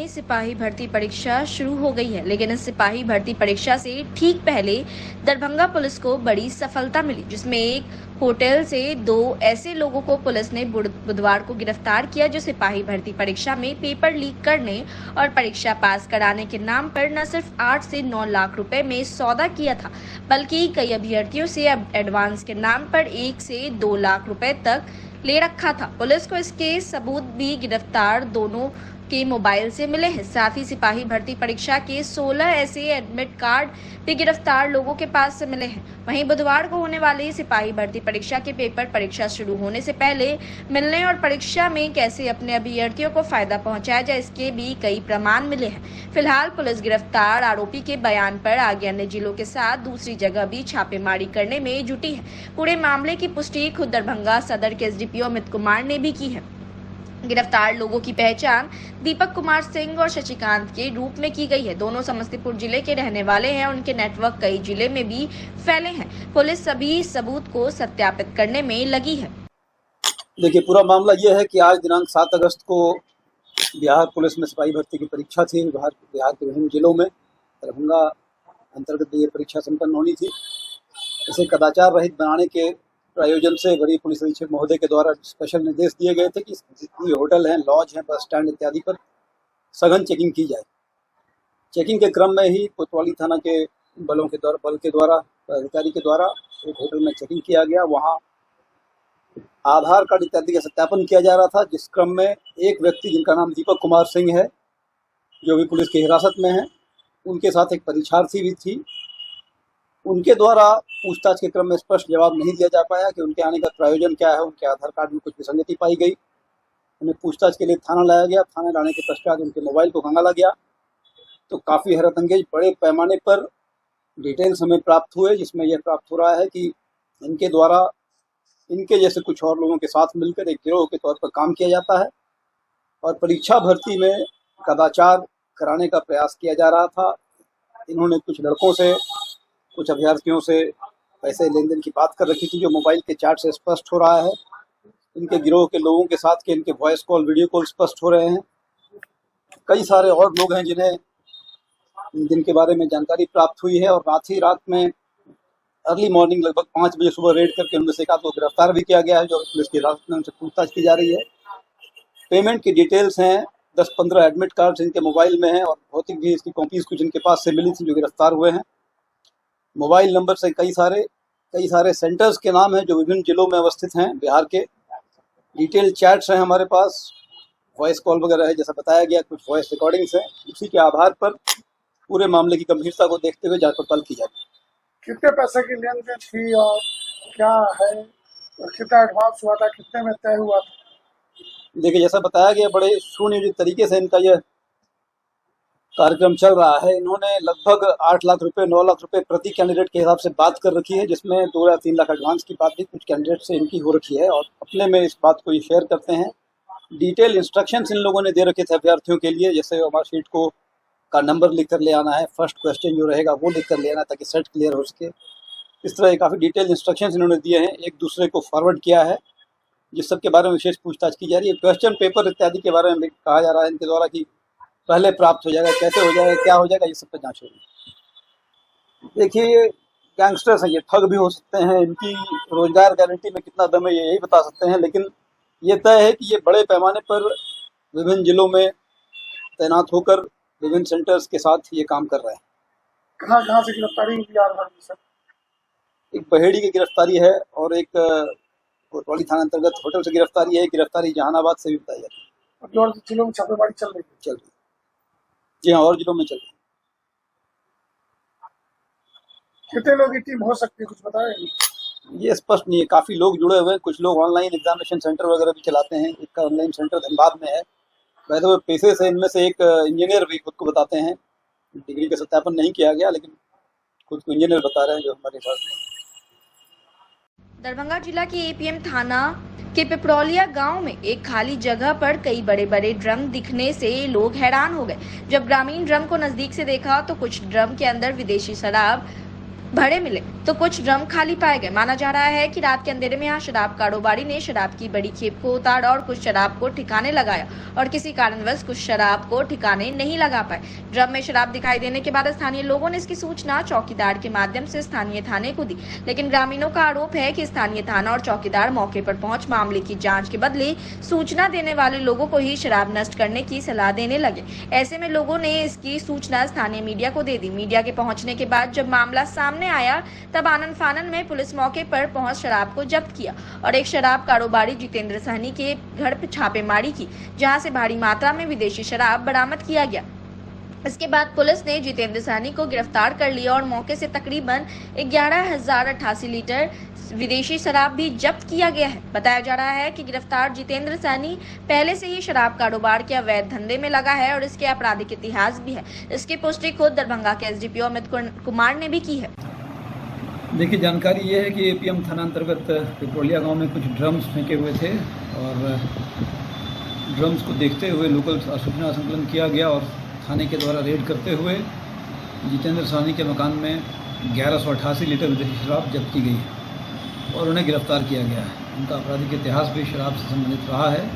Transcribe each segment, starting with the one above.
सिपाही भर्ती परीक्षा शुरू हो गई है, लेकिन इस सिपाही भर्ती परीक्षा से ठीक पहले दरभंगा पुलिस को बड़ी सफलता मिली, जिसमें एक होटल से 2 ऐसे लोगों को पुलिस ने बुधवार को गिरफ्तार किया, जो सिपाही भर्ती परीक्षा में पेपर लीक करने और परीक्षा पास कराने के नाम पर न सिर्फ 8 से 9 लाख रुपए में सौदा किया था, बल्कि कई अभ्यर्थियों से एडवांस के नाम पर 1 से 2 लाख रुपए तक ले रखा था। पुलिस को इसके सबूत भी गिरफ्तार दोनों के मोबाइल से मिले हैं। साथ ही सिपाही भर्ती परीक्षा के 16 ऐसे एडमिट कार्ड भी गिरफ्तार लोगों के पास से मिले हैं। वहीं बुधवार को होने वाली सिपाही भर्ती परीक्षा के पेपर परीक्षा शुरू होने से पहले मिलने और परीक्षा में कैसे अपने अभ्यर्थियों को फायदा पहुंचाया जाए, इसके भी कई प्रमाण मिले हैं। फिलहाल पुलिस गिरफ्तार आरोपी के बयान पर आगे अन्य जिलों के साथ दूसरी जगह भी छापेमारी करने में जुटी है। पूरे मामले की पुष्टि खुद दरभंगा सदर के एसडीपीओ अमित कुमार ने भी की है। गिरफ्तार लोगों की पहचान दीपक कुमार सिंह और शशिकांत के रूप में की गई है। दोनों समस्तीपुर जिले के रहने वाले हैं। उनके नेटवर्क कई जिले में भी फैले हैं। पुलिस सभी सबूत को सत्यापित करने में लगी है। देखिए, पूरा मामला यह है कि आज दिनांक 7 अगस्त को बिहार पुलिस में सिपाही भर्ती की परीक्षा थी। बिहार के विभिन्न जिलों में दरभंगा अंतर्गत ये परीक्षा संपन्न होनी थी। इसे कदाचार रहित बनाने के प्रयोजन से वरीय पुलिस अधीक्षक महोदय के द्वारा स्पेशल निर्देश दिए गए थे कि जितनी होटल हैं, लॉज हैं, बस स्टैंड इत्यादि पर सघन चेकिंग की जाए। चेकिंग के क्रम में ही कोतवाली थाना के बल के द्वारा अधिकारी के द्वारा एक होटल में चेकिंग किया गया। वहाँ आधार कार्ड इत्यादि का सत्यापन किया जा रहा था, जिस क्रम में एक व्यक्ति जिनका नाम दीपक कुमार सिंह है, जो भी पुलिस की हिरासत में है, उनके साथ एक परीक्षार्थी भी थी। उनके द्वारा पूछताछ के क्रम में स्पष्ट जवाब नहीं दिया जा पाया कि उनके आने का प्रयोजन क्या है। उनके आधार कार्ड में कुछ विसंगति पाई गई। उन्हें पूछताछ के लिए थाना लाया गया। थाने लाने के पश्चात उनके मोबाइल को खंगाला गया तो काफ़ी हैरतअंगेज बड़े पैमाने पर डिटेल्स हमें प्राप्त हुए, जिसमें यह प्राप्त हो रहा है कि इनके द्वारा इनके जैसे कुछ और लोगों के साथ मिलकर एक गिरोह के तौर पर काम किया जाता है और परीक्षा भर्ती में कदाचार कराने का प्रयास किया जा रहा था। इन्होंने कुछ लड़कों से, कुछ अभ्यर्थियों से पैसे लेन देन की बात कर रखी थी, जो मोबाइल के चैट से स्पष्ट हो रहा है। इनके गिरोह के लोगों के साथ के इनके वॉइस कॉल, वीडियो कॉल स्पष्ट हो रहे हैं। कई सारे और लोग हैं जिनके बारे में जानकारी प्राप्त हुई है और रात में अर्ली मॉर्निंग लगभग 5 बजे सुबह रेड करके उनमें से एक आध को गिरफ्तार भी किया गया है, जो पुलिस की हिरासत में उनसे पूछताछ की जा रही है। पेमेंट की डिटेल्स हैं, 10-15 एडमिट कार्ड इनके मोबाइल में हैं और भौतिक भी इसकी कॉपीज कुछ इनके पास से मिली थी, जो गिरफ्तार हुए हैं। मोबाइल नंबर से कई सारे सेंटर्स के नाम हैं जो विभिन्न जिलों में अवस्थित हैं बिहार के। डिटेल चैट्स हैं हमारे पास, वॉइस कॉल वगैरह है, जैसा बताया गया, कुछ वॉइस रिकॉर्डिंग्स हैं। उसी के आधार पर पूरे मामले की गंभीरता को देखते हुए जांच पड़ताल की जाएगी। कितने पैसे की लेन देन थी और क्या है और कितना एडवांस हुआ था, कितने में तय हुआ था? देखिए, जैसा बताया गया, बड़े सुनियोजित तरीके से इनका यह कार्यक्रम चल रहा है। इन्होंने लगभग 8 लाख रुपए, 9 लाख रुपए प्रति कैंडिडेट के हिसाब से बात कर रखी है, जिसमें 2 या 3 लाख एडवांस की बात भी कुछ कैंडिडेट से इनकी हो रखी है और अपने में इस बात को ये शेयर करते हैं। डिटेल इंस्ट्रक्शंस इन लोगों ने दे रखे थे अभ्यर्थियों के लिए, जैसे मार्कशीट को का नंबर लिख कर ले आना है, फर्स्ट क्वेश्चन जो रहेगा वो लिख कर ले आना ताकि सेट क्लियर हो सके। इस तरह काफ़ी डिटेल इंस्ट्रक्शंस इन्होंने दिए हैं, एक दूसरे को फॉरवर्ड किया है, जिस सब के बारे में विशेष पूछताछ की जा रही है। क्वेश्चन पेपर इत्यादि के बारे में भी कहा जा रहा है इनके द्वारा कि पहले प्राप्त हो जाएगा, कैसे हो जाएगा, क्या हो जाएगा, ये सब पर जांच होगी। देखिए, ये गैंगस्टर्स हैं, ये ठग भी हो सकते हैं। इनकी रोजगार गारंटी में कितना दम है ये यही बता सकते हैं, लेकिन ये तय है कि ये बड़े पैमाने पर विभिन्न जिलों में तैनात होकर विभिन्न सेंटर्स के साथ ये काम कर रहे हैं। कहाँ से गिरफ्तारी हुई आरोपी सर? एक बहेड़ी की गिरफ्तारी है और एक कोतवाली थाना अंतर्गत होटल से गिरफ्तारी है। गिरफ्तारी जहानाबाद से भी बताई जाती है। और जिलों में छापेमारी चल रही है। जी हाँ, और जिलों में चल रही है। कितने लोगों की टीम हो सकती है, कुछ बताएं? ये स्पष्ट नहीं है, काफी लोग जुड़े हुए हैं। कुछ लोग ऑनलाइन एग्जामिनेशन सेंटर वगैरह भी चलाते हैं। एक ऑनलाइन सेंटर धनबाद में है। वैसे वो पेशे से इनमें से एक इंजीनियर भी खुद को बताते हैं। डिग्री का सत्यापन नहीं किया गया, लेकिन खुद को इंजीनियर बता रहे हैं जो हमारे साथ। दरभंगा जिला के एपीएम थाना के पिपरौलिया गांव में एक खाली जगह पर कई बड़े बड़े ड्रम दिखने से लोग हैरान हो गए। जब ग्रामीण ड्रम को नजदीक से देखा तो कुछ ड्रम के अंदर विदेशी शराब भरे मिले तो कुछ ड्रम खाली पाए गए। माना जा रहा है कि रात के अंधेरे में यहाँ शराब कारोबारी ने शराब की बड़ी खेप को उतारा और कुछ शराब को ठिकाने लगाया और किसी कारणवश कुछ शराब को ठिकाने नहीं लगा पाए। ड्रम में शराब दिखाई देने के बाद स्थानीय लोगों ने इसकी सूचना चौकीदार के माध्यम से स्थानीय थाने को दी, लेकिन ग्रामीणों का आरोप है कि स्थानीय थाना और चौकीदार मौके पर पहुंच मामले की जाँच के बदले सूचना देने वाले लोगों को ही शराब नष्ट करने की सलाह देने लगे। ऐसे में लोगों ने इसकी सूचना स्थानीय मीडिया को दे दी। मीडिया के पहुंचने के बाद जब मामला सामने आया तब आनन फानन में पुलिस मौके पर पहुंच शराब को जब्त किया और एक शराब कारोबारी जितेंद्र सहनी के घर पर छापेमारी की, जहां से भारी मात्रा में विदेशी शराब बरामद किया गया। इसके बाद पुलिस ने जितेंद्र सहनी को गिरफ्तार कर लिया और मौके से तकरीबन 11,088 लीटर विदेशी शराब भी जब्त किया गया है। बताया जा रहा है कि गिरफ्तार जितेंद्र सहनी पहले से ही शराब कारोबार के अवैध धंधे में लगा है और इसके आपराधिक इतिहास भी है। इसकी पुष्टि खुद दरभंगा के एसडीपीओ अमित कुमार ने भी की है। देखिए, जानकारी ये है कि एपीएम थाना अंतर्गत पिपरोलिया गांव में कुछ ड्रम्स फेंके हुए थे और ड्रम्स को देखते हुए लोकल सूचना संकलन किया गया और थाने के द्वारा रेड करते हुए जितेंद्र सहनी के मकान में 1188 लीटर विदेशी शराब जब्त की गई है और उन्हें गिरफ्तार किया गया है। उनका आपराधिक इतिहास भी शराब से संबंधित रहा है।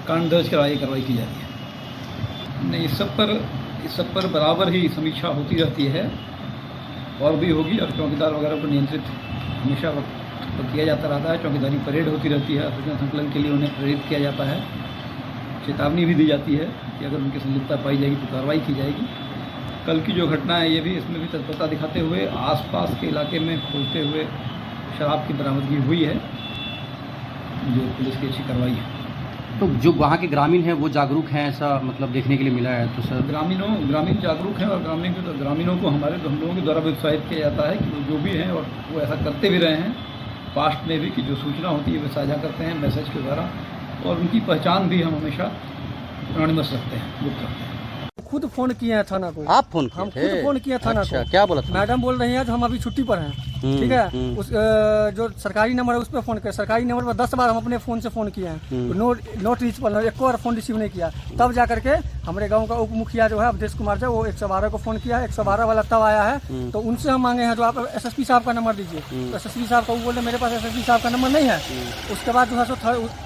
कांड दर्ज कराई कार्रवाई की जा रही है। नहीं, इस सब पर बराबर ही समीक्षा होती रहती है और भी होगी और चौकीदार वगैरह को नियंत्रित हमेशा वक्त किया जाता रहता है। चौकीदारी परेड होती रहती है। सूचना संकलन के लिए उन्हें प्रेरित किया जाता है। चेतावनी भी दी जाती है कि अगर उनकी संलिप्तता पाई जाएगी तो कार्रवाई की जाएगी। कल की जो घटना है ये भी, इसमें भी तत्परता दिखाते हुए आसपास के इलाके में खोजते हुए शराब की बरामदगी हुई है, जो पुलिस की अच्छी कार्रवाई है। तो जो वहाँ के ग्रामीण हैं वो जागरूक हैं, ऐसा मतलब देखने के लिए मिला है? तो सर ग्रामीण जागरूक हैं और ग्रामीणों को हम लोगों के द्वारा उत्साहित किया जाता है कि वो जो भी हैं और वो ऐसा करते भी रहे हैं पास्ट में भी, कि जो सूचना होती है वो साझा करते हैं मैसेज के द्वारा और उनकी पहचान भी हम हमेशा एनोनिमस रखते हैं, गुप्त रखते हैं। खुद फोन किए हैं थाना को। आप फोन किए हम थे? खुद फोन किए थाना अच्छा, को। क्या बोला था? मैडम बोल रही हैं जो हम अभी छुट्टी पर हैं, ठीक है। उस जो सरकारी नंबर है उस पर फोन किया। सरकारी नंबर पर 10 बार हम अपने फोन से फोन किए हैं, नोट रीचेबल, एक बार फोन रिसीव नहीं किया। तब जा करके हमारे गांव का उप मुखिया जो है अवधेश कुमार जो, वो 112 को फोन किया है। 112 वाला तब आया है तो उनसे हम मांगे हैं जो आप एसएसपी साहब का नंबर दीजिए। तो एसएसपी साहब को बोले मेरे पास एसएसपी साहब का नंबर नहीं है। उसके बाद जो है सो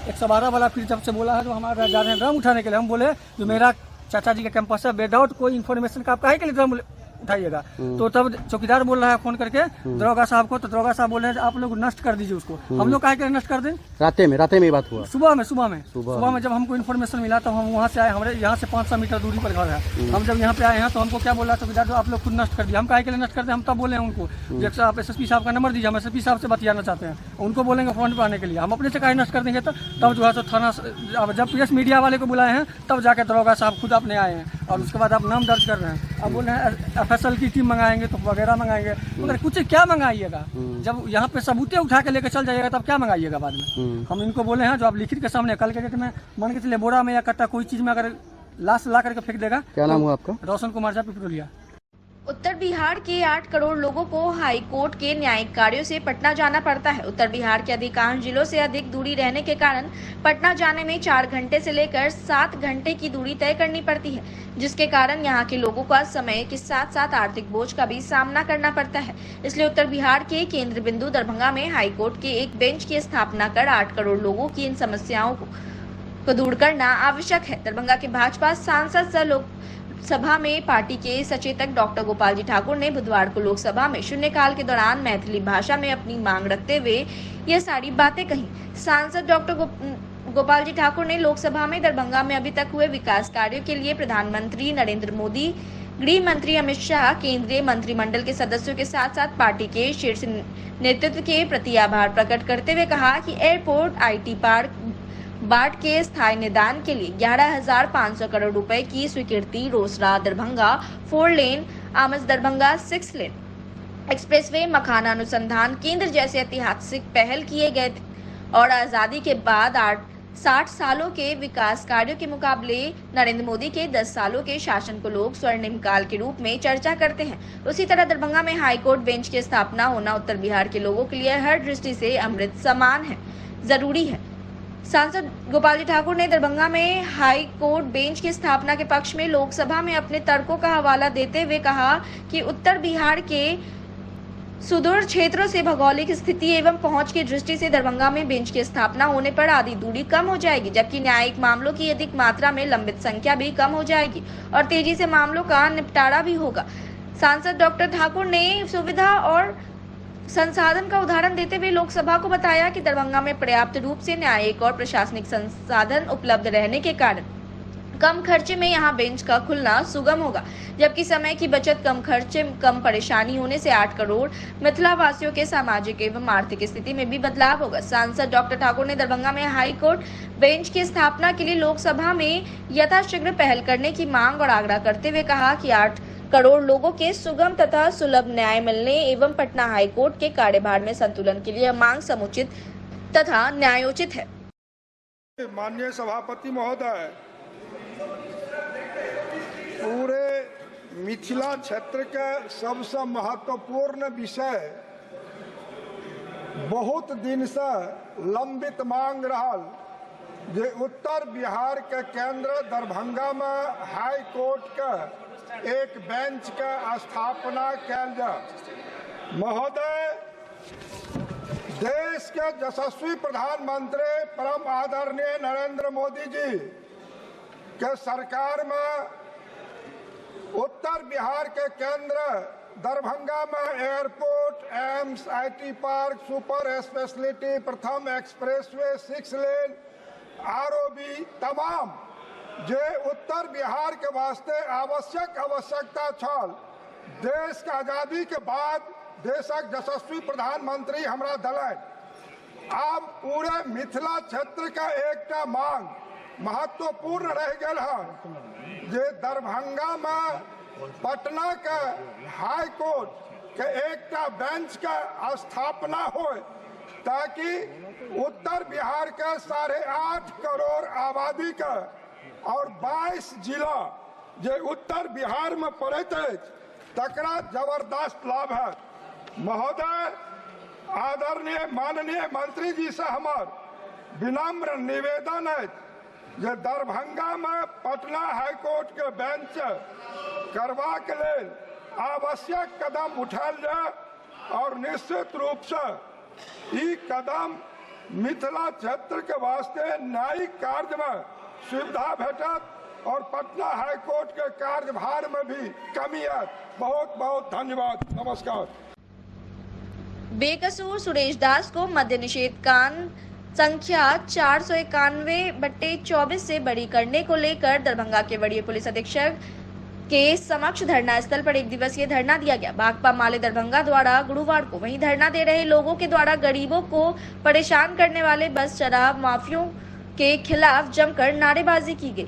112 वाला फिर जब से बोला है जो हमारे जा रहे हैं ड्रम उठाने के लिए, हम बोले जो मेरा चाचा जी का कैंपस है, विदाउट कोई इन्फॉर्मेशन का आप काहे के लिए ड्रम उठाइएगा। तो तब चौकीदार बोल रहा है फोन करके दरोगा साहब को, तो दरोगा साहब बोल रहे हैं आप लोग नष्ट कर दीजिए उसको। हम लोग काहे के नष्ट कर दें? रात में ये बात हुआ? सुबह में जब हमको इन्फॉर्मेशन मिला तो हम वहाँ से आए। हमारे यहाँ से 500 मीटर दूरी पर घर है। हम जब यहाँ पे आए हैं तो हमको क्या बोला चौकीदार, आप लोग खुद नष्ट कर दिया। हम काहे के लिए नष्ट कर दें? हम तब बोले हैं उनको आप एसएसपी साहब का नंबर दीजिए, हम एसएसपी साहब से बतियाना चाहते हैं। उनको बोलेंगे फोन पर आने के लिए, हम अपने से काहे नष्ट कर देंगे? तब जो है तो थाना जब प्रेस मीडिया वाले को बुलाए हैं तब जाके दरोगा साहब खुद अपने आए हैं और उसके बाद आप नाम दर्ज कर रहे हैं। अब बोल रहे हैं एफएसएल की टीम मंगाएंगे तो वगैरह मंगाएंगे, मगर कुछ क्या मंगाइएगा? जब यहाँ पे सबूते उठा के लेकर चल जाइएगा तब क्या मंगाइएगा बाद में? हम इनको बोले हैं जो आप लिखित के सामने कल के डेट में मान के चलिए बोरा में या कट्टा कोई चीज में अगर लाश ला करके फेंक देगा। क्या नाम हुआ आपका? रोशन कुमार झा, पिपरोलिया। उत्तर बिहार के 8 करोड़ लोगों को हाई कोर्ट के न्यायिक कार्यों से पटना जाना पड़ता है। उत्तर बिहार के अधिकांश जिलों से अधिक दूरी रहने के कारण पटना जाने में 4 घंटे से लेकर 7 घंटे की दूरी तय करनी पड़ती है, जिसके कारण यहाँ के लोगों का समय के साथ साथ आर्थिक बोझ का भी सामना करना पड़ता है। इसलिए उत्तर बिहार के केंद्र बिंदु दरभंगा में हाई कोर्ट के एक बेंच की स्थापना कर 8 करोड़ लोगों की इन समस्याओं को दूर करना आवश्यक है। दरभंगा के भाजपा सांसद सह लोकसभा में पार्टी के सचेतक डॉक्टर गोपाल जी ठाकुर ने बुधवार को लोकसभा में शून्यकाल के दौरान मैथिली भाषा में अपनी मांग रखते हुए ये सारी बातें कही। सांसद डॉक्टर गोपाल जी ठाकुर ने लोकसभा में दरभंगा में अभी तक हुए विकास कार्यों के लिए प्रधानमंत्री नरेंद्र मोदी, गृह मंत्री अमित शाह, केंद्रीय मंत्रिमंडल के सदस्यों के साथ साथ पार्टी के शीर्ष नेतृत्व के प्रति आभार प्रकट करते हुए कहा कि एयरपोर्ट, आईटी पार्क, बाढ़ के स्थायी निदान के लिए 11,500 करोड़ रुपए की स्वीकृति, रोसड़ा दरभंगा 4 लेन, आमस दरभंगा 6 लेन, एक्सप्रेसवे, मखाना अनुसंधान केंद्र जैसे ऐतिहासिक पहल किए गए थे और आजादी के बाद 60 सालों के विकास कार्यों के मुकाबले नरेंद्र मोदी के 10 सालों के शासन को लोग स्वर्णिम काल के रूप में चर्चा करते हैं। उसी तरह दरभंगा में हाईकोर्ट बेंच की स्थापना होना उत्तर बिहार के लोगों के लिए हर दृष्टि से अमृत समान है, जरूरी है। सांसद गोपाल जी ठाकुर ने दरभंगा में हाई कोर्ट बेंच की स्थापना के पक्ष में लोकसभा में अपने तर्कों का हवाला देते हुए कहा कि उत्तर बिहार के सुदूर क्षेत्रों से भौगोलिक स्थिति एवं पहुंच की दृष्टि से दरभंगा में बेंच की स्थापना होने पर आधी दूरी कम हो जाएगी, जबकि न्यायिक मामलों की अधिक मात्रा में लंबित संख्या भी कम हो जाएगी और तेजी से मामलों का निपटारा भी होगा। सांसद डॉक्टर ठाकुर ने सुविधा और संसाधन का उदाहरण देते हुए लोकसभा को बताया कि दरभंगा में पर्याप्त रूप से न्यायिक और प्रशासनिक संसाधन उपलब्ध रहने के कारण कम खर्चे में यहां बेंच का खुलना सुगम होगा, जबकि समय की बचत, कम खर्चे, कम परेशानी होने से 8 करोड़ मिथिला वासियों के सामाजिक एवं आर्थिक स्थिति में भी बदलाव होगा। सांसद डॉक्टर ठाकुर ने दरभंगा में हाई कोर्ट बेंच की स्थापना के लिए लोकसभा में यथाशीघ्र पहल करने की मांग और आग्रह करते हुए कहा कि 8 करोड़ लोगों के सुगम तथा सुलभ न्याय मिलने एवं पटना हाई कोर्ट के कार्यभार में संतुलन के लिए मांग समुचित तथा न्यायोचित है। माननीय सभापति महोदय, पूरे मिथिला क्षेत्र के सबसे महत्वपूर्ण विषय बहुत दिन से लंबित मांग रहल जे उत्तर बिहार के केंद्र दरभंगा में हाई कोर्ट के एक बेंच के स्थापना कैल जाए। महोदय, देश के यशस्वी प्रधानमंत्री परम आदरणीय नरेंद्र मोदी जी के सरकार में उत्तर बिहार के केंद्र दरभंगा में airport, AIIMS, IT park, super speciality, प्रथम एक्सप्रेसवे, 6 लेन, आरओबी तमाम जे उत्तर बिहार के वास्ते आवश्यकता छल। देश के आजादी के बाद देशक यशस्वी प्रधानमंत्री हमरा दलैन। आब पूरे मिथिला क्षेत्र का एकटा मांग महत्वपूर्ण रह गया है जे दरभंगा में पटना के हाई कोर्ट के एकटा बेंच का स्थापना हो, ताकि उत्तर बिहार के 8.5 करोड़ आबादी का और 22 जिला जे उत्तर बिहार में पड़त तकरा जबरदस्त लाभ है। महोदय, आदरणीय माननीय मंत्री जी से हमार विनम्र निवेदन है जे दरभंगा में पटना हाई कोर्ट के बेंच करवा के लिए आवश्यक कदम उठाल जाए और निश्चित रूप से ये कदम मिथिला क्षेत्र के वास्ते न्यायिक कार्य में सुविधा भेटत और पटना हाई कोर्ट के कार्यभार में भी कमी है। बहुत बहुत धन्यवाद। नमस्कार। बेकसूर सुरेश दास को मद्य निषेध कान संख्या 491/24 से बरी करने को लेकर दरभंगा के वरीय पुलिस अधीक्षक के समक्ष धरना स्थल पर 1 दिवसीय धरना दिया गया। भाकपा माले दरभंगा द्वारा गुरुवार को वहीं धरना दे रहे लोगों के द्वारा गरीबों को परेशान करने वाले बस शराब माफियों के खिलाफ जमकर नारेबाजी की गई।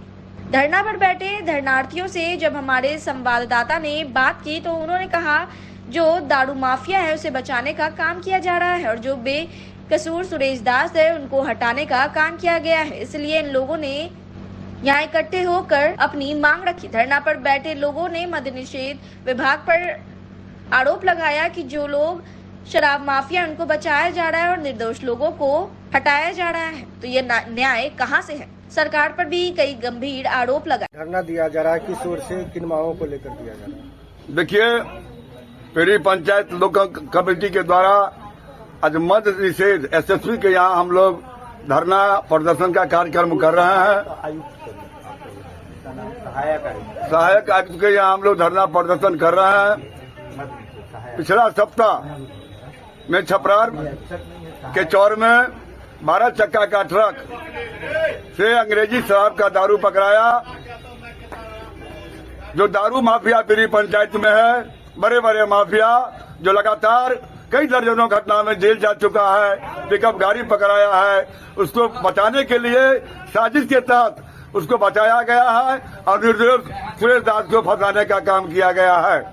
धरना पर बैठे धरनार्थियों से जब हमारे संवाददाता ने बात की तो उन्होंने कहा जो दारू माफिया है उसे बचाने का काम किया जा रहा है और जो बेकसूर सुरेश दास है उनको हटाने का काम किया गया है, इसलिए इन लोगों ने यहाँ इकट्ठे होकर अपनी मांग रखी। धरना पर बैठे लोगों ने मद्य निषेध विभाग पर आरोप लगाया कि जो लोग शराब माफिया उनको बचाया जा रहा है और निर्दोष लोगों को हटाया जा रहा है, तो ये न्याय कहाँ से है। सरकार पर भी कई गंभीर आरोप लगाए। धरना दिया जा रहा है, किस ओर से, किन मांगों को लेकर दिया जा रहा है? देखिए, पेरी पंचायत लोक कमेटी के द्वारा आज मद्य निषेध एसएसपी के यहाँ हम लोग धरना प्रदर्शन का कार्यक्रम कर रहे हैं। सहायक आयुक्त के यहाँ हम लोग धरना प्रदर्शन कर रहे हैं। पिछला सप्ताह में छपरार के चौर में 12 चक्का का ट्रक से अंग्रेजी शराब का दारू पकड़ाया। जो दारू माफिया पेरी पंचायत में है, बड़े बड़े माफिया जो लगातार कई दर्जनों घटना में जेल जा चुका है, पिकअप गाड़ी पकड़ाया है, उसको बचाने के लिए साजिश के तहत उसको बचाया गया है और निर्दोष सुरेश दास को फंसाने का काम किया गया है।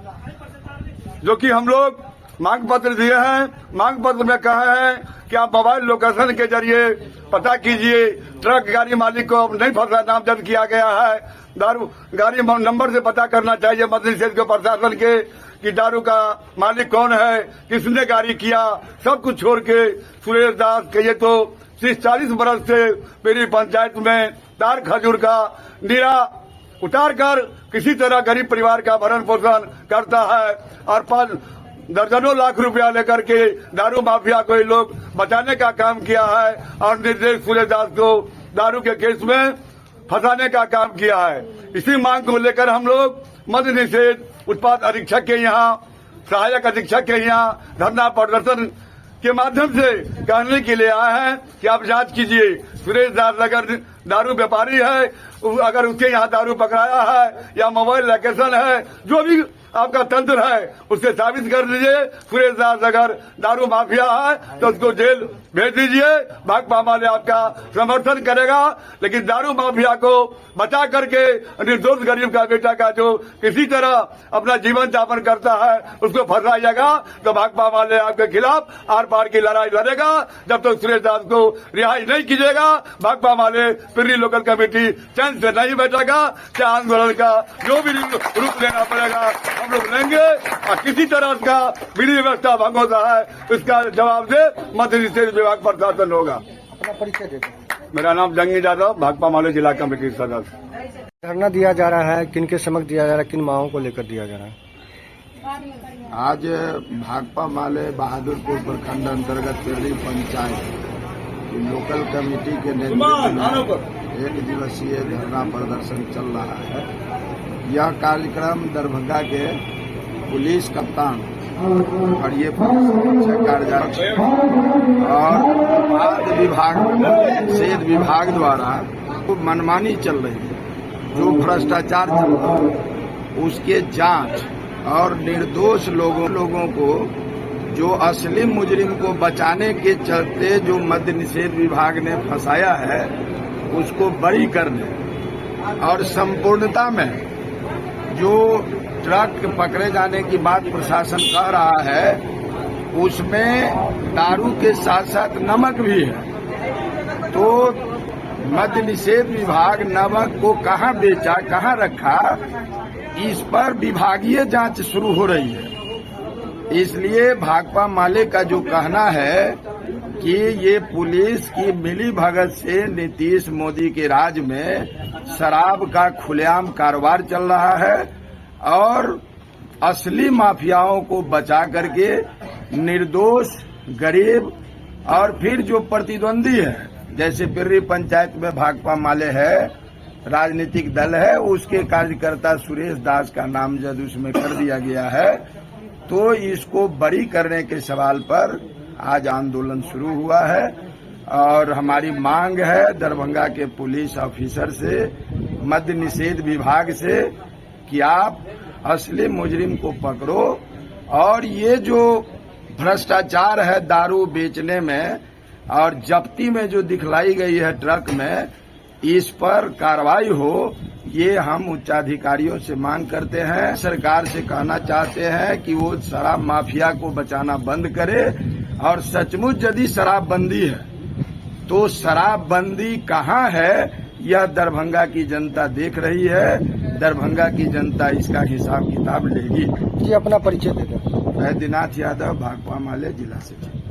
जो कि हम लोग मांग पत्र दिए हैं। मांग पत्र में कहा है कि आप मोबाइल लोकेशन के जरिए पता कीजिए, ट्रक गाड़ी मालिक को नहीं फंसा नामजद किया गया है। दारू गाड़ी नंबर से पता करना चाहिए मद्य निषेध के प्रशासन के कि दारू का मालिक कौन है, किसने गाड़ी किया, सब कुछ छोड़ के सुरेश दास के ये तो 40 बरस से मेरी पंचायत में तार खजूर का नीरा उतार कर किसी तरह गरीब परिवार का भरण पोषण करता है और दर्जनों लाख रुपया लेकर के दारू माफिया को ये लोग बचाने का काम किया है और निर्देश सूर्यदास को दारू के केस में फंसाने का काम किया है। इसी मांग को लेकर हम लोग मद्य निषेध उत्पाद अधीक्षक के यहाँ, सहायक अधीक्षक के यहाँ धरना प्रदर्शन के माध्यम से कहने के लिए आए हैं कि आप जांच कीजिए। सुरेश दास अगर दारू व्यापारी है, अगर उसके यहाँ दारू पकड़ाया है या मोबाइल लोकेशन है, जो भी आपका तंत्र है उससे साबित कर दीजिए। सुरेश दास अगर दारू माफिया है तो उसको जेल भेज दीजिए। भाकपा माले आपका समर्थन करेगा, लेकिन दारू माफिया को बचा करके निर्दोष गरीब का बेटा का जो किसी तरह अपना जीवन यापन करता है उसको फंसाइएगा तो भाकपा माले आपके खिलाफ आर पार की लड़ाई लड़ेगा। जब तक सुरेश दास को रिहाई नहीं कीजिएगा, भाकपा माले पिर्री लोकल कमेटी चैन से नहीं बैठेगा। चाहे आंदोलन का जो भी रूप लेना पड़ेगा हम लोग लेंगे और किसी तरह का विधि व्यवस्था भंग होता है इसका जवाब दे मध्य निषेध विभाग प्रशासन होगा। अपना परिचय देते हैं। मेरा नाम जंगी यादव, भाकपा माले जिला कमेटी सदस्य। धरना दिया जा रहा है, किन के समक्ष दिया जा रहा है, किन मांगों को लेकर दिया जा रहा है? आज भाकपा माले बहादुरपुर प्रखंड अंतर्गत पिर्री पंचायत की लोकल कमेटी के नेतृत्व में 1 दिवसीय धरना प्रदर्शन चल रहा है। यह कार्यक्रम दरभंगा के पुलिस कप्तान और ये पुलिस अधीक्षक कार्यालय और खाद्य विभाग निषेध विभाग द्वारा खूब मनमानी चल रही है, जो भ्रष्टाचार चल रहा है उसके जांच और निर्दोष लोगों को जो असली मुजरिम को बचाने के चलते जो मद्य निषेध विभाग ने फंसाया है उसको बरी करने और संपूर्णता में जो ट्रक पकड़े जाने की बात प्रशासन कह रहा है उसमें दारू के साथ साथ नमक भी है। तो मद्य निषेध विभाग नमक को कहां बेचा, कहां रखा, इस पर विभागीय जांच शुरू हो रही है। इसलिए भाकपा माले का जो कहना है कि ये पुलिस की मिली भगत से नीतीश मोदी के राज में शराब का खुलेआम कारोबार चल रहा है और असली माफियाओं को बचा करके निर्दोष गरीब और फिर जो प्रतिद्वंदी है, जैसे पिर्री पंचायत में भाकपा माले है, राजनीतिक दल है, उसके कार्यकर्ता सुरेश दास का नामजद उसमें कर दिया गया है। तो इसको बरी करने के सवाल पर आज आंदोलन शुरू हुआ है और हमारी मांग है दरभंगा के पुलिस ऑफिसर से, मद्य निषेध विभाग से कि आप असली मुजरिम को पकड़ो और ये जो भ्रष्टाचार है दारू बेचने में और जब्ती में जो दिखलाई गई है ट्रक में, इस पर कार्रवाई हो, ये हम उच्चाधिकारियों से मांग करते हैं। सरकार से कहना चाहते हैं कि वो शराब माफिया को बचाना बंद करे और सचमुच यदि शराबबंदी है तो शराबबंदी कहाँ है यह दरभंगा की जनता देख रही है। दरभंगा की जनता इसका हिसाब किताब लेगी। जी अपना परिचय देते। वैद्यनाथ यादव, भाकपा माले जिला से।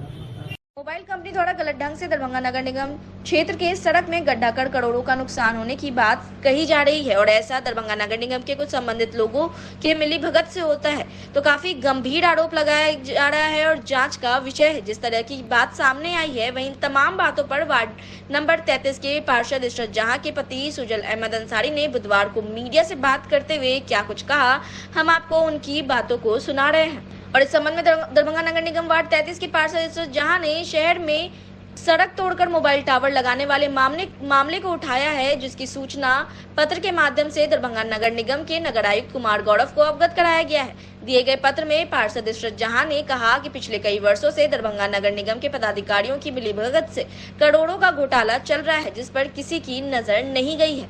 मोबाइल कंपनी द्वारा गलत ढंग से दरभंगा नगर निगम क्षेत्र के सड़क में गड्ढा कर करोड़ों का नुकसान होने की बात कही जा रही है और ऐसा दरभंगा नगर निगम के कुछ संबंधित लोगों के मिलीभगत से होता है तो काफी गंभीर आरोप लगाया जा रहा है और जांच का विषय है। जिस तरह की बात सामने आई है वहीं तमाम बातों पर वार्ड नंबर 33 के पार्षद इशरत जहां के पति सुजल अहमद अंसारी ने बुधवार को मीडिया से बात करते हुए क्या कुछ कहा, हम आपको उनकी बातों को सुना रहे हैं। और इस संबंध में दरभंगा नगर निगम वार्ड 33 के पार्षद जहां ने शहर में सड़क तोड़कर मोबाइल टावर लगाने वाले मामले को उठाया है, जिसकी सूचना पत्र के माध्यम से दरभंगा नगर निगम के नगर आयुक्त कुमार गौरव को अवगत कराया गया है। दिए गए पत्र में पार्षद इशरत जहां ने कहा कि पिछले कई वर्षों से दरभंगा नगर निगम के पदाधिकारियों की मिलीभगत से करोड़ों का घोटाला चल रहा है, जिस पर किसी की नजर नहीं गई है।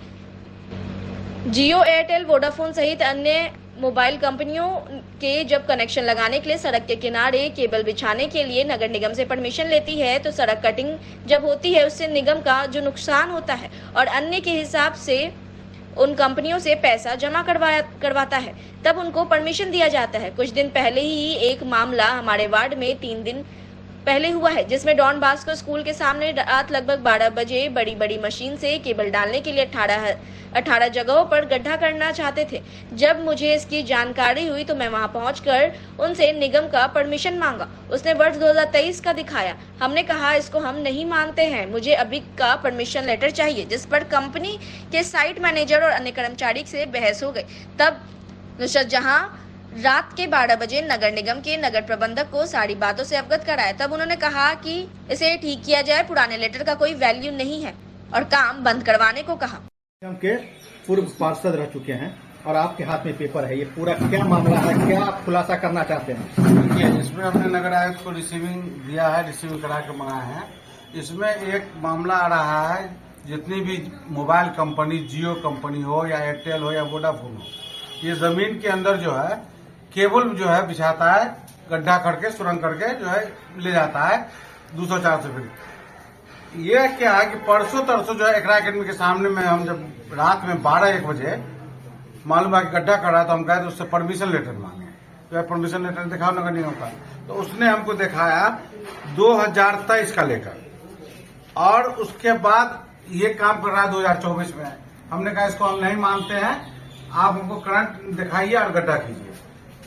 जियो, एयरटेल, वोडाफोन सहित अन्य मोबाइल कंपनियों के जब कनेक्शन लगाने के लिए सड़क के किनारे केबल बिछाने के लिए नगर निगम से परमिशन लेती है तो सड़क कटिंग जब होती है उससे निगम का जो नुकसान होता है और अन्य के हिसाब से उन कंपनियों से पैसा जमा करवाता है, तब उनको परमिशन दिया जाता है। कुछ दिन पहले ही एक मामला हमारे वार्ड में 3 दिन पहले हुआ है, जिसमें डॉन बास्को स्कूल के सामने रात लगभग 12 बजे बड़ी मशीन से केबल डालने के लिए 18 जगहों पर गड्ढा करना चाहते थे। जब मुझे इसकी जानकारी हुई तो मैं वहां पहुंचकर उनसे निगम का परमिशन मांगा। उसने वर्ष 2023 का दिखाया। हमने कहा इसको हम नहीं मानते हैं, मुझे अभी का परमिशन लेटर चाहिए, जिस पर कंपनी के साइट मैनेजर और अन्य कर्मचारी से बहस हो गई। तब नुसरत जहां रात के 12 बजे नगर निगम के नगर प्रबंधक को सारी बातों से अवगत कराया। तब उन्होंने कहा कि इसे ठीक किया जाए, पुराने लेटर का कोई वैल्यू नहीं है, और काम बंद करवाने को कहा। निगम के पूर्व पार्षद रह चुके हैं और आपके हाथ में पेपर है, ये पूरा क्या मामला है, क्या आप खुलासा करना चाहते हैं? देखिए, इसमें हमने नगर आयुक्त को रिसीविंग दिया है, रिसीविंग करा के मंगाए हैं। इसमें एक मामला आ रहा है, जितनी भी मोबाइल कंपनी, जियो कंपनी हो या एयरटेल हो या वोडाफोन हो, ये जमीन के अंदर जो है केबल जो है बिछाता है, गड्ढा करके सुरंग करके जो है ले जाता है 200-400 फीट। ये क्या है कि परसों तरसों जो है एकरा अकेडमी के सामने में हम जब रात में 12-1 बजे मालूम है कि गड्ढा कर रहा, तो हम कहे तो उससे परमिशन लेटर मांगे, तो परमिशन लेटर दिखाओ नगर निगम का। तो उसने हमको दिखाया 2023 का लेकर, और उसके बाद ये काम कर रहा है 2024 में। हमने कहा इसको हम नहीं मानते हैं, आप हमको करंट दिखाइए और गड्ढा कीजिए।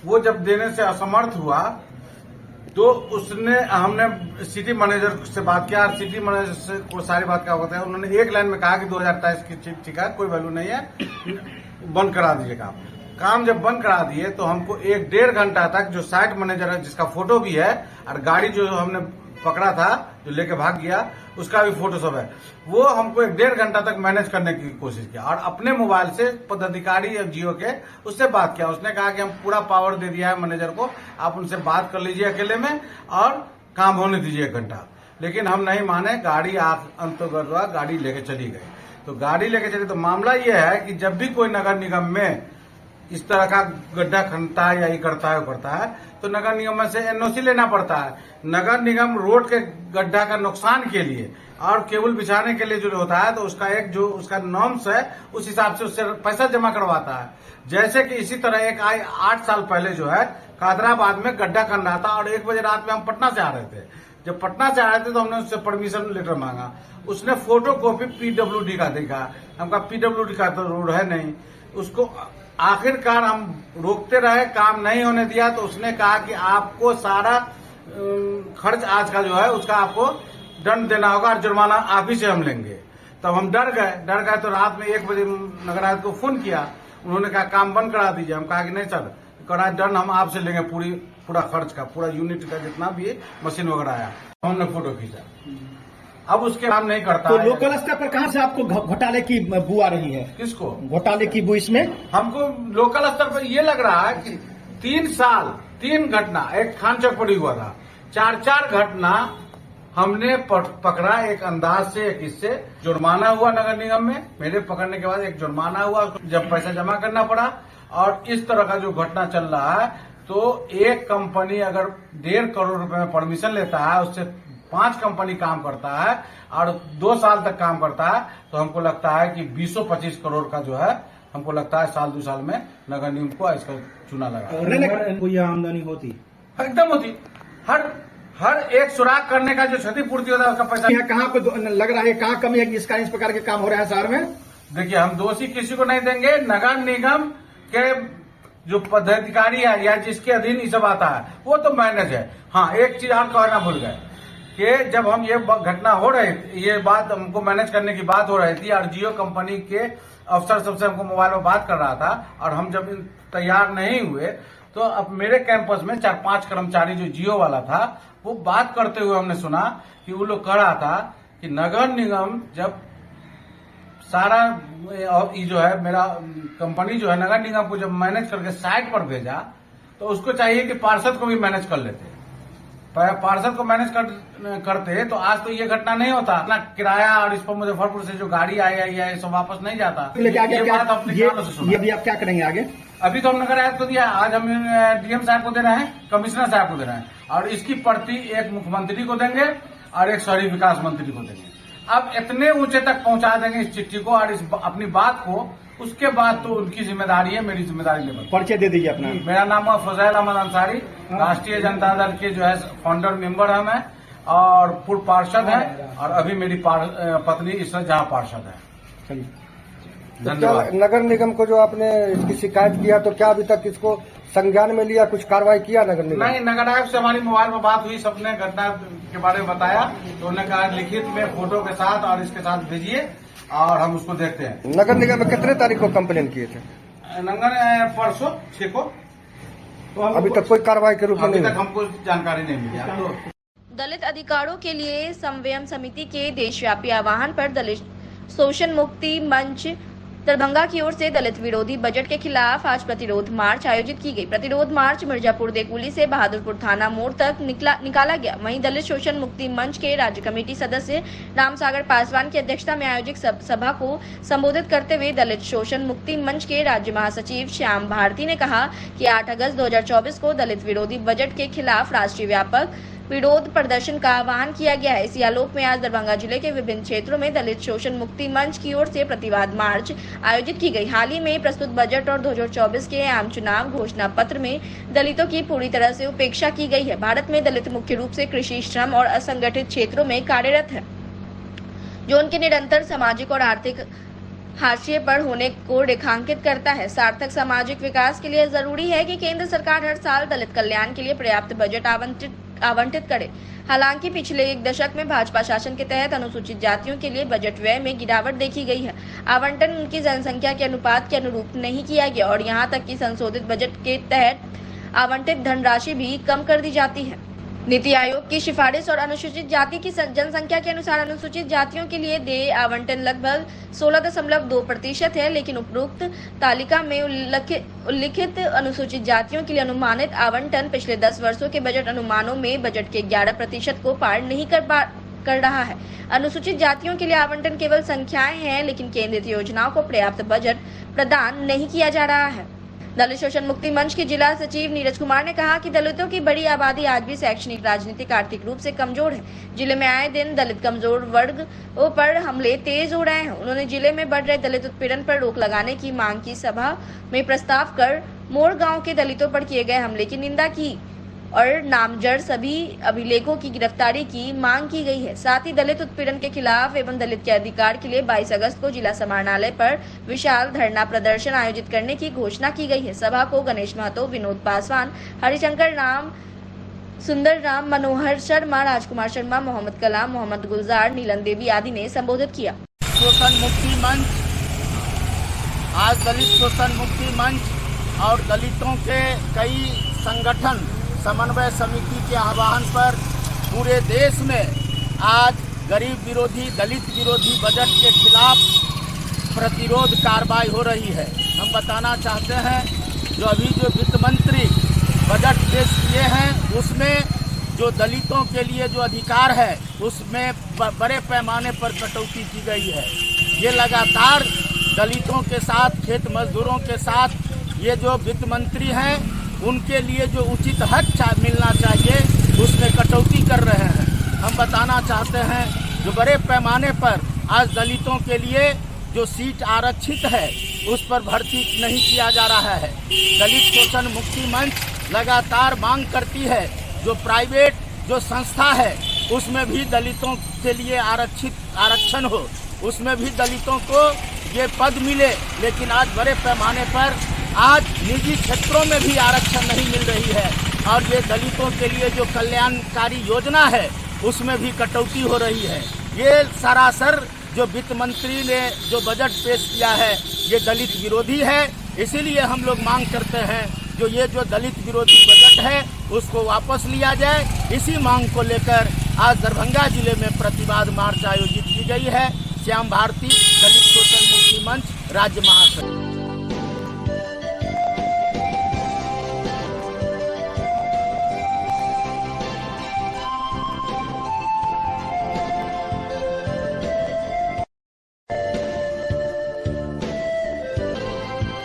वो जब देने से असमर्थ हुआ तो हमने सिटी मैनेजर से बात किया, और सिटी मैनेजर से को सारी बात क्या होता है, उन्होंने एक लाइन में कहा कि 2023 की शिकायत कोई वैल्यू नहीं है, बंद करा दीजिए काम जब बंद करा दिए तो हमको 1-1.5 घंटा तक जो साइट मैनेजर है, जिसका फोटो भी है, और गाड़ी जो हमने पकड़ा था जो लेके भाग गया, उसका भी फोटो सब है, वो हमको 1-1.5 घंटा तक मैनेज करने की कोशिश किया, और अपने मोबाइल से पदाधिकारी जियो के उससे बात किया। उसने कहा कि हम पूरा पावर दे दिया है मैनेजर को, आप उनसे बात कर लीजिए अकेले में और काम होने दीजिए 1 घंटा। लेकिन हम नहीं माने, गाड़ी अंतर्गत गाड़ी लेके चली गई। तो गाड़ी लेके चली, तो मामला ये है कि जब भी कोई नगर निगम में इस तरह का गड्ढा खनता है या ये करता है, तो नगर निगम में से एनओसी लेना पड़ता है। नगर निगम रोड के गड्ढा का नुकसान के लिए और केबल बिछाने के लिए जो होता है, तो उसका एक जो उसका नॉर्म्स है, उस हिसाब से उससे पैसा जमा करवाता है। जैसे कि इसी तरह एक 8 साल पहले जो है कादराबाद में गड्ढा खन रहा था, और 1 बजे रात में हम पटना से आ रहे थे। जब पटना से आ रहे थे तो हमने उससे परमिशन लेटर मांगा, उसने फोटो कॉपी पीडब्ल्यूडी का देखा, हमका पीडब्ल्यूडी का तो रोड है नहीं। उसको आखिरकार हम रोकते रहे, काम नहीं होने दिया, तो उसने कहा कि आपको सारा खर्च आज का जो है उसका आपको दंड देना होगा और जुर्माना आप ही से हम लेंगे। तब हम डर गए तो रात में 1 बजे नगर आयुक्त को फोन किया, उन्होंने कहा काम बंद करा दीजिए। हम कहा कि नहीं सर, करा दंड हम आपसे लेंगे, पूरा खर्च का, पूरा यूनिट का जितना भी मशीन वगैरह आया। हमने फोटो खींचा, अब उसके काम नहीं करता। तो लोकल स्तर पर कहां से आपको घोटाले की बू आ रही है? किसको घोटाले की बू? इसमें हमको लोकल स्तर पर ये लग रहा है कि 3 साल 3 घटना, एक खान चौक पर हुआ था, 4 घटना हमने पकड़ा, एक अंदाज से, एक इससे जुर्माना हुआ नगर निगम में। मेरे पकड़ने के बाद एक जुर्माना हुआ, जब पैसा जमा करना पड़ा। और इस तरह का जो घटना चल रहा है, तो एक कंपनी अगर 1.5 करोड़ रुपए में परमिशन लेता है, उससे 5 कंपनी काम करता है और 2 साल तक काम करता है, तो हमको लगता है कि 20-25 करोड़ का जो है, हमको लगता है 1-2 साल में नगर निगम को इसका चुना लगा। कोई आमदनी होती एकदम होती, हर एक सुराग करने का जो क्षतिपूर्ति होता है उसका पैसा। कहाँ पे लग रहा है, कहाँ कमी है कि इसका इस प्रकार के काम हो रहा है शहर में? देखिए, हम दोषी किसी को नहीं देंगे। नगर निगम के जो पदाधिकारी है या जिसके अधीन ये सब आता है, वो तो मैनेज है। हाँ, एक चीज और कहना भूल गए कि जब हम ये घटना हो रही, ये बात हमको मैनेज करने की बात हो रही थी, और जियो कंपनी के अफसर सबसे हमको मोबाइल में बात कर रहा था, और हम जब तैयार नहीं हुए तो अब मेरे कैंपस में 4-5 कर्मचारी जो जियो वाला था, वो बात करते हुए हमने सुना कि वो लोग कह रहा था कि नगर निगम जब सारा ये जो है मेरा कंपनी जो है नगर निगम को जब मैनेज करके साइट पर भेजा, तो उसको चाहिए कि पार्षद को भी मैनेज कर लेते। पार्षद को मैनेज करते तो आज तो ये घटना नहीं होता। अपना किराया और इस पर मुजफ्फरपुर से जो गाड़ी आई है सब वापस नहीं जाता। ये बात अपने कानों से सुना। ये आप क्या करेंगे आगे? अभी तो हम नगर आयुक्त को दिया, आज हम डीएम साहब को दे रहे हैं, कमिश्नर साहब को दे रहे हैं, और इसकी प्रति एक मुख्यमंत्री को देंगे और एक शहरी विकास मंत्री को देंगे। अब इतने ऊंचे तक पहुंचा देंगे इस चिट्ठी को और इस अपनी बात को, उसके बाद तो उनकी जिम्मेदारी है, मेरी जिम्मेदारी नहीं। परिचय दे दीजिए अपना। मेरा नाम है फजैल अहमद अंसारी, राष्ट्रीय जनता दल के जो है फाउंडर मेंबर हम हैं, और पूर्व पार्षद है और अभी मेरी पत्नी इसमें जहाँ पार्षद है। धन्यवाद। नगर निगम को जो आपने इसकी शिकायत किया तो क्या अभी तक इसको संज्ञान में लिया, कुछ कार्रवाई किया नगर निगम? नहीं, नगर आयुक्त से हमारी मोबाइल पर बात हुई, सबने घटना के बारे में बताया, तो उन्होंने कहा लिखित में फोटो के साथ और इसके साथ भेजिए और हम उसको देखते हैं। नगर निगम में कितने तारीख को कंप्लेन किए थे? नगर परसों 6 को। तो अभी तक कोई कार्रवाई के रूप में अभी तक हमको जानकारी नहीं मिली। दलित अधिकारों के लिए संवयम समिति के देशव्यापी आह्वान पर दलित शोषण मुक्ति मंच दरभंगा की ओर से दलित विरोधी बजट के खिलाफ आज प्रतिरोध मार्च आयोजित की गई। प्रतिरोध मार्च मिर्जापुर देकुली से बहादुरपुर थाना मोड़ तक निकाला गया। वहीं दलित शोषण मुक्ति मंच के राज्य कमेटी सदस्य रामसागर पासवान की अध्यक्षता में आयोजित सभा को संबोधित करते हुए दलित शोषण मुक्ति मंच के राज्य महासचिव श्याम भारती ने कहा कि 8 अगस्त 2024 को दलित विरोधी बजट के खिलाफ राष्ट्रीय व्यापक विरोध प्रदर्शन का आह्वान किया गया है। इसी आलोक में आज दरभंगा जिले के विभिन्न क्षेत्रों में दलित शोषण मुक्ति मंच की ओर से प्रतिवाद मार्च आयोजित की गई। हाल ही में प्रस्तुत बजट और 2024 के आम चुनाव घोषणा पत्र में दलितों की पूरी तरह से उपेक्षा की गई है। भारत में दलित मुख्य रूप से कृषि, श्रम और असंगठित क्षेत्रों में कार्यरत है, जो उनके निरंतर सामाजिक और आर्थिक हाशिए पर होने को रेखांकित करता है। सार्थक सामाजिक विकास के लिए जरूरी है कि केंद्र सरकार हर साल दलित कल्याण के लिए पर्याप्त बजट आवंटित करे। हालांकि पिछले एक दशक में भाजपा शासन के तहत अनुसूचित जातियों के लिए बजट व्यय में गिरावट देखी गई है। आवंटन उनकी जनसंख्या के अनुपात के अनुरूप नहीं किया गया और यहां तक कि संशोधित बजट के तहत आवंटित धनराशि भी कम कर दी जाती है। नीति आयोग की सिफारिश और अनुसूचित जाति की जनसंख्या के अनुसार अनुसूचित जातियों के लिए देय आवंटन लगभग 16.2% है, लेकिन उपरोक्त तालिका में उल्लिखित अनुसूचित जातियों के लिए अनुमानित आवंटन पिछले 10 वर्षों के बजट अनुमानों में बजट के 11% को पार नहीं कर रहा है। अनुसूचित जातियों के लिए आवंटन केवल संख्याएं हैं, लेकिन केंद्रित योजनाओं को पर्याप्त बजट प्रदान नहीं किया जा रहा है। दलित शोषण मुक्ति मंच के जिला सचिव नीरज कुमार ने कहा कि दलितों की बड़ी आबादी आज भी शैक्षणिक, राजनीतिक, आर्थिक रूप से कमजोर है। जिले में आए दिन दलित कमजोर वर्ग पर हमले तेज हो रहे हैं। उन्होंने जिले में बढ़ रहे दलित उत्पीड़न पर रोक लगाने की मांग की सभा में प्रस्ताव कर मोड़ गांव के दलितों पर किए गए हमले की निंदा की और नामजद सभी अभिलेखों की गिरफ्तारी की मांग की गई है। साथ ही दलित उत्पीड़न के खिलाफ एवं दलित के अधिकार के लिए 22 अगस्त को जिला समाहरणालय पर विशाल धरना प्रदर्शन आयोजित करने की घोषणा की गई है। सभा को गणेश महतो, विनोद पासवान, हरिशंकर राम, सुंदर राम, मनोहर शर्मा, राजकुमार शर्मा, मोहम्मद कलाम, मोहम्मद गुलजार, नीलन देवी आदि ने संबोधित किया। शोषण मुक्ति मंच, आज दलित शोषण मुक्ति मंच और दलितों के कई संगठन समन्वय समिति के आह्वान पर पूरे देश में आज गरीब विरोधी, दलित विरोधी बजट के खिलाफ प्रतिरोध कार्रवाई हो रही है। हम बताना चाहते हैं जो अभी जो वित्त मंत्री बजट पेश किए हैं उसमें जो दलितों के लिए जो अधिकार है उसमें बड़े पैमाने पर कटौती की गई है। ये लगातार दलितों के साथ, खेत मजदूरों के साथ ये जो वित्त मंत्री हैं उनके लिए जो उचित हक मिलना चाहिए उसमें कटौती कर रहे हैं। हम बताना चाहते हैं जो बड़े पैमाने पर आज दलितों के लिए जो सीट आरक्षित है उस पर भर्ती नहीं किया जा रहा है। दलित शोषण मुक्ति मंच लगातार मांग करती है जो प्राइवेट जो संस्था है उसमें भी दलितों के लिए आरक्षण हो, उसमें भी दलितों को ये पद मिले, लेकिन आज बड़े पैमाने पर आज निजी क्षेत्रों में भी आरक्षण नहीं मिल रही है और ये दलितों के लिए जो कल्याणकारी योजना है उसमें भी कटौती हो रही है। ये सरासर जो वित्त मंत्री ने जो बजट पेश किया है ये दलित विरोधी है। इसीलिए हम लोग मांग करते हैं जो ये जो दलित विरोधी बजट है उसको वापस लिया जाए। इसी मांग को लेकर आज दरभंगा जिले में प्रतिवाद मार्च आयोजित की गई है। श्याम भारती, दलित शोषण मुक्ति मंच, राज्य महासचिव।